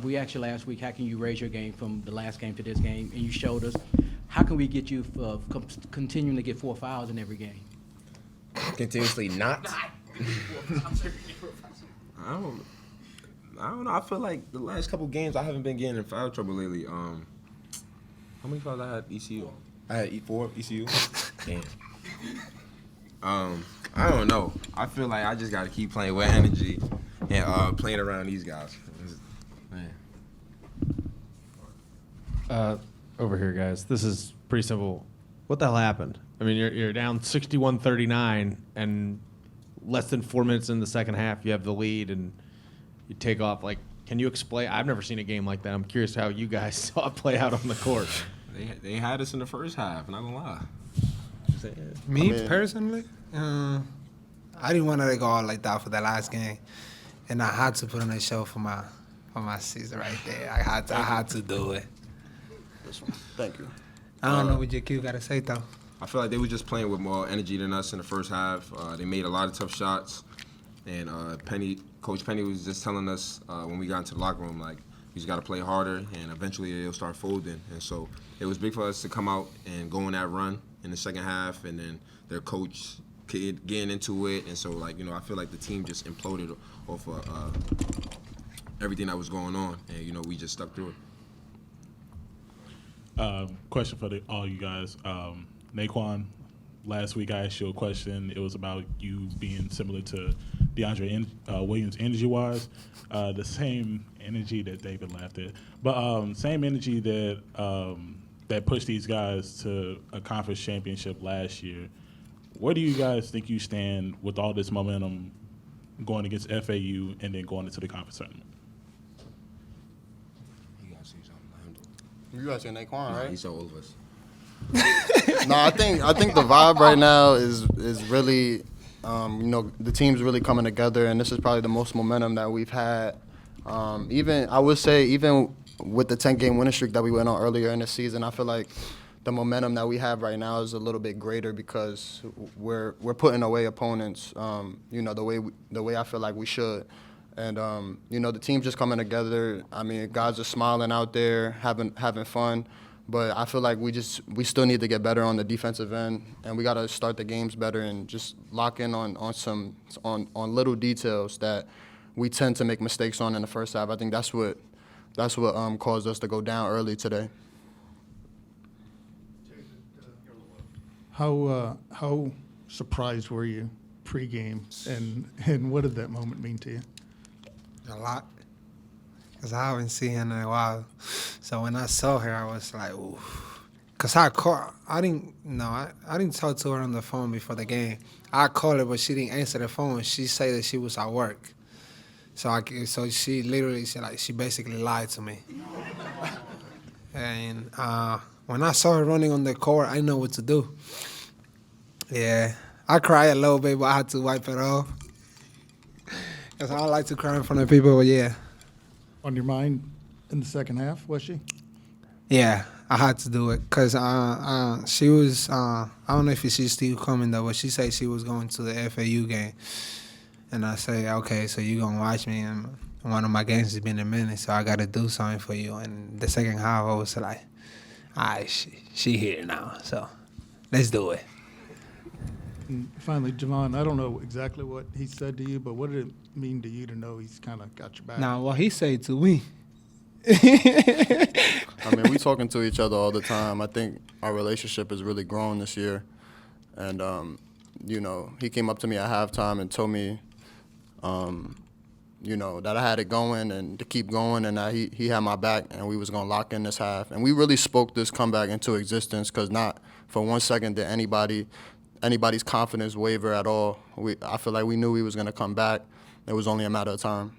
We asked you last week, how can you raise your game from the last game to this game? And you showed us. How can we get you continuing to get 4 fouls in every game? Continuously not? I don't know. I feel like the last couple games I haven't been getting in foul trouble lately. How many fouls I had ECU? I had E4 ECU. Damn. I don't know. I feel like I just got to keep playing with energy and playing around these guys. Man. Over here, guys. This is pretty simple. What the hell happened? I mean, you're down 61-39, and less than 4 minutes in the second half, you have the lead, and you take off. Like, can you explain? I've never seen a game like that. I'm curious how you guys saw it play out on the court. They had us in the first half, not gonna lie. Personally, I didn't want to go out like that for the last game, and I had to put on a show for my season right there. I had to do it. Thank you. I don't know what your Q got to say, though. I feel like they were just playing with more energy than us in the first half. They made a lot of tough shots. And Coach Penny was just telling us when we got into the locker room, like, we just got to play harder, and eventually they'll start folding. And so it was big for us to come out and go on that run in the second half, and then their coach getting into it. And so, like, I feel like the team just imploded off everything that was going on. And, we just stuck through it. Question for all you guys. Nae'Qwan, last week I asked you a question. It was about you being similar to DeAndre Williams energy-wise. The same energy that David laughed at. But same energy that pushed these guys to a conference championship last year. Where do you guys think you stand with all this momentum going against FAU and then going into the conference tournament? You asking Nae'Qwan, right? He's all of us. No, I think the vibe right now is really, the team's really coming together, and this is probably the most momentum that we've had. Even with the 10-game winning streak that we went on earlier in the season, I feel like the momentum that we have right now is a little bit greater because we're putting away opponents, the way I feel like we should. And, the team's just coming together. I mean, guys are smiling out there, having fun. But I feel like we still need to get better on the defensive end, and we got to start the games better and just lock in on little details that we tend to make mistakes on in the first half. I think that's what caused us to go down early today. How surprised were you pregame, and what did that moment mean to you? A lot, because I haven't seen her in a while. So when I saw her, I was like, ooh. Because I didn't talk to her on the phone before the game. I called her, but she didn't answer the phone. She said that she was at work. So she literally, she basically lied to me. And when I saw her running on the court, I didn't know what to do. Yeah, I cried a little bit, but I had to wipe it off. Because I don't like to cry in front of people, but yeah. On your mind in the second half, was she? Yeah, I had to do it because she was, I don't know if she's still coming though, but she said she was going to the FAU game. And I say, okay, so you're going to watch me, and one of my games has been a minute, so I got to do something for you. And the second half, I was like, all right, she here now, so let's do it. And finally, Jahvon, I don't know exactly what he said to you, but what did it mean to you to know he's kind of got your back? Now, what he said to me. I mean, we talking to each other all the time. I think our relationship has really grown this year. And, he came up to me at halftime and told me, that I had it going and to keep going, and that he had my back and we was going to lock in this half. And we really spoke this comeback into existence because not for 1 second did anybody's confidence waver at all. I feel like we knew we was going to come back. It was only a matter of time.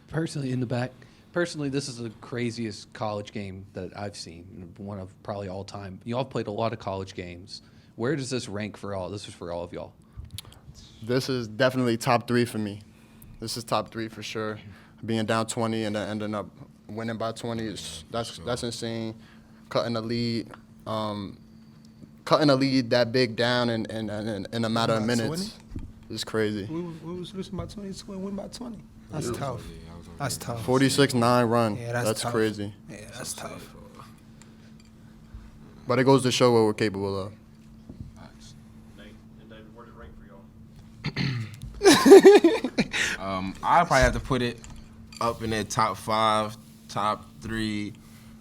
Personally, this is the craziest college game that I've seen, one of probably all time. You all played a lot of college games. Where does this rank for all? This is for all of y'all. This is definitely top 3 for me. This is top 3 for sure. Being down 20 and then ending up winning by 20 that's insane. Cutting the lead that big down in a matter of minutes is crazy. We was losing by 20, so we win by 20. That's tough. That's tough. 46-9 run. Yeah, that's tough. Crazy. Yeah, that's tough. But it goes to show what we're capable of. I'd probably have to put it up in that top 5, top 3.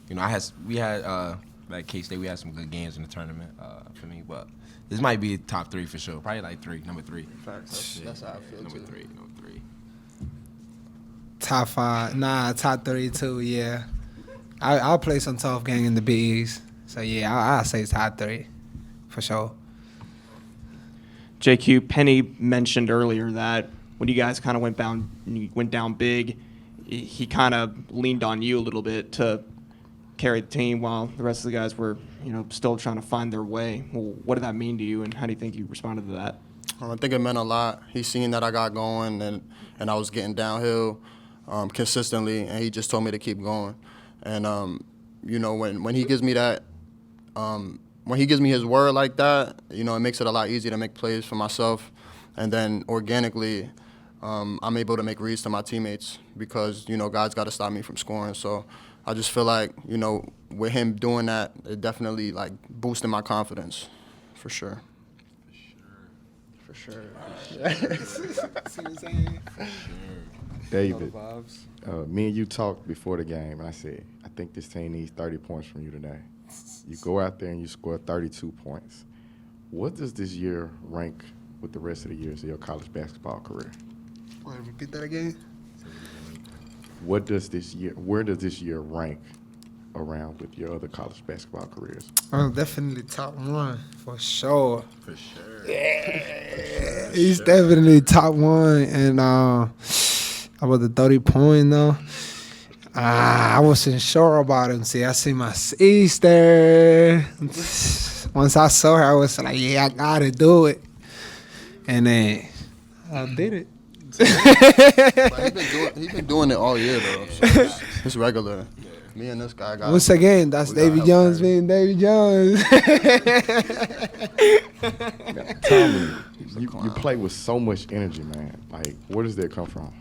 You know, we had like K-State, we had some good games in the tournament for me, but this might be top 3 for sure. Probably like 3, number 3. Facts. That's how I feel Number too. 3. Top 5. Nah, top 3 too, yeah. I'll play some tough game in the Bigs. So, yeah, I'll say top 3 for sure. JQ, Penny mentioned earlier that when you guys kind of went down big, he kind of leaned on you a little bit to carry the team while the rest of the guys were, still trying to find their way. Well, what did that mean to you, and how do you think you responded to that? I think it meant a lot. He seen that I got going and I was getting downhill consistently, and he just told me to keep going. And when he gives me that, when he gives me his word like that, it makes it a lot easier to make plays for myself, and then organically, I'm able to make reads to my teammates because guys got to stop me from scoring. So I just feel like with him doing that, it definitely like boosted my confidence, for sure. For sure. David, me and you talked before the game, and I said, I think this team needs 30 points from you today. You go out there and you score 32 points. What does this year rank with the rest of the years of your college basketball career? Want to repeat that again? Where does this year rank around with your other college basketball careers? Oh, definitely top 1 for sure. For sure. Yeah, he's definitely top 1. And about the 30-point though, I wasn't sure about him. See, I see my sister. Once I saw her, I was like, yeah, I gotta do it. And then I did it. But he been doing it all year though. So it's regular. Me and this guy got. Once again, that's Davy Jones being Davy Jones. Tomlin, you play with so much energy, man. Like, where does that come from?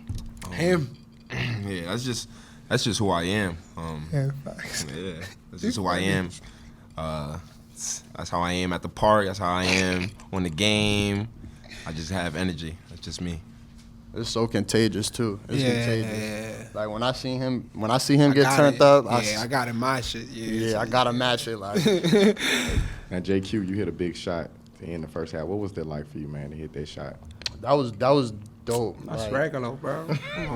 Him. Yeah, that's just who I am. Yeah, facts. Yeah, that's just who I am. That's how I am at the park. That's how I am on the game. I just have energy. That's just me. It's so contagious too. It's contagious. Yeah. Like when I see him get turned up, I gotta match it. I gotta match it. Like Now, JQ, you hit a big shot to end the first half. What was that like for you, man, to hit that shot? that was dope. That's Like, regular, bro.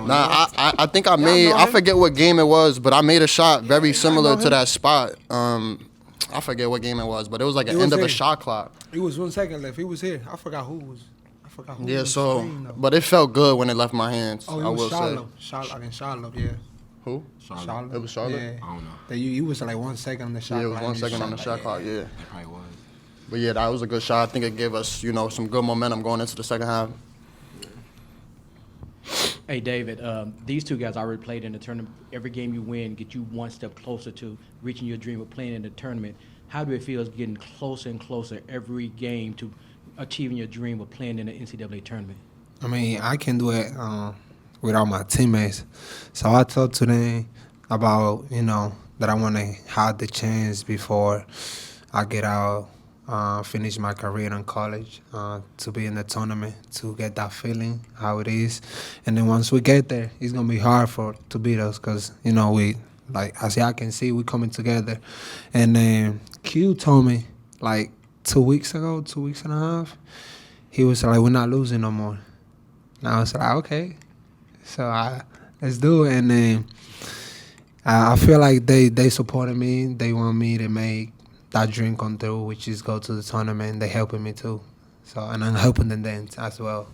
Nah, I think I forget what game it was, but I made a shot very similar to that spot. I forget what game it was, but it was like an end of a shot clock. It was 1 second left. He was here. I forgot who was. Yeah, was so playing, though. but it felt good when it left my hands. Oh, it I was will Charlotte. say. Charlotte, yeah. Who? Charlotte. It was Charlotte? Yeah. I don't know. That you was like 1 second on the shot Yeah, it clock. was 1 second on the shot clock. Yeah, It probably was. but yeah, that was a good shot. I think it gave us some good momentum going into the second half. Hey, David, these two guys already played in the tournament. Every game you win get you one step closer to reaching your dream of playing in the tournament. How do it feel getting closer and closer every game to achieving your dream of playing in the NCAA tournament? I mean, I can do it with all my teammates. So I talked to them about, that I want to have the chance before I get out, finish my career in college, to be in the tournament, to get that feeling, how it is. And then once we get there, it's going to be hard to beat us because, we, like, as y'all can see, we coming together. And then Q told me, like, 2 weeks ago, 2 weeks and a half, he was like, we're not losing no more. And I was like, okay. So let's do it. And then I feel like they supported me. They want me to make that dream come through, which is go to the tournament. They helping me too. So, and I'm helping them then as well.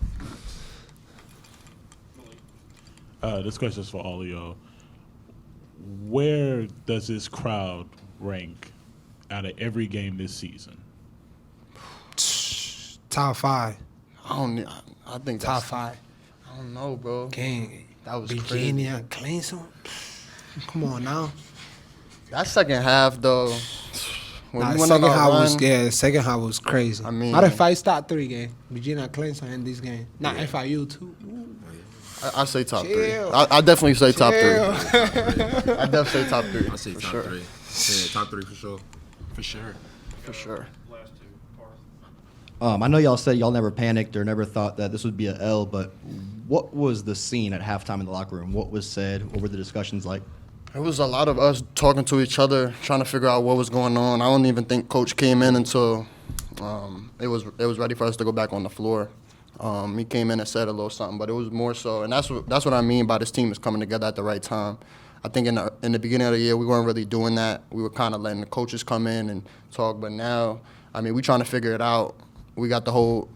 This question is for all of y'all. Where does this crowd rank out of every game this season? Top 5. I think Top that's, 5. I don't know, bro. Gang. That was Virginia, Clemson. Come on now. That second half though. When Nah, we went on second that half run, second half was crazy. I mean- not if I start 3 game. Virginia, Clemson in this game. Not FIU too. I say top three. Chill. I definitely say top three. Chill. I definitely say top three. I say for top sure. three. Yeah, top three for sure. For sure. For sure. I know y'all said y'all never panicked or never thought that this would be a L, but what was the scene at halftime in the locker room? What was said? What were the discussions like? It was a lot of us talking to each other, trying to figure out what was going on. I don't even think Coach came in until it was ready for us to go back on the floor. He came in and said a little something, but it was more so, and that's what I mean by this team is coming together at the right time. I think in the beginning of the year we weren't really doing that. We were kind of letting the coaches come in and talk, but now, I mean, we're trying to figure it out. We got the whole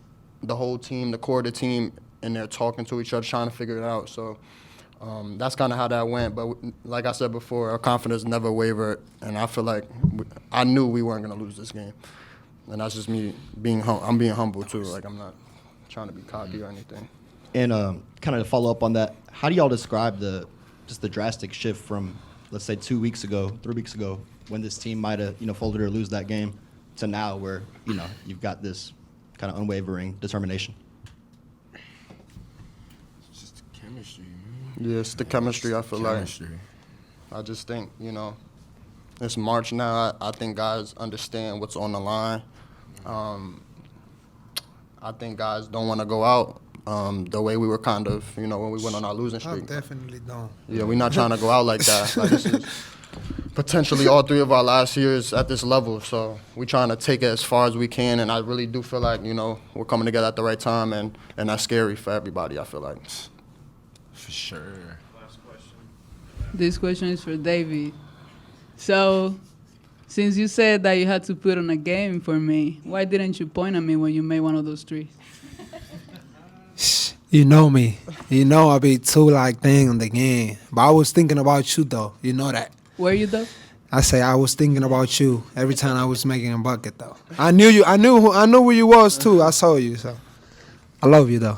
team, the core of the team, and they're talking to each other, trying to figure it out. So that's kind of how that went. But like I said before, our confidence never wavered, and I feel like I knew we weren't going to lose this game. And that's just me I'm being humble too. Like, I'm not trying to be cocky or anything. And kind of to follow up on that, how do y'all describe the drastic shift from, let's say, 3 weeks ago, when this team might have folded or lose that game, to now where you've got this kind of unwavering determination? It's just the chemistry, man. Yeah, it's the chemistry. I feel Chemistry. like. I just think it's March now. I think guys understand what's on the line. I think guys don't want to go out the way we were kind of, when we went on our losing I streak. definitely don't. Yeah, we're not trying to go out like that. Like, this is potentially all three of our last years at this level. So we're trying to take it as far as we can, and I really do feel like, we're coming together at the right time, and that's scary for everybody, I feel like. For sure. This question is for David. So, since you said that you had to put on a game for me, why didn't you point at me when you made one of those threes? You know me. You know I be too thing in the game. But I was thinking about you though. You know that. Were you though? I say I was thinking about you every time I was making a bucket though. I knew you. I knew who you was too. I saw you. So I love you though.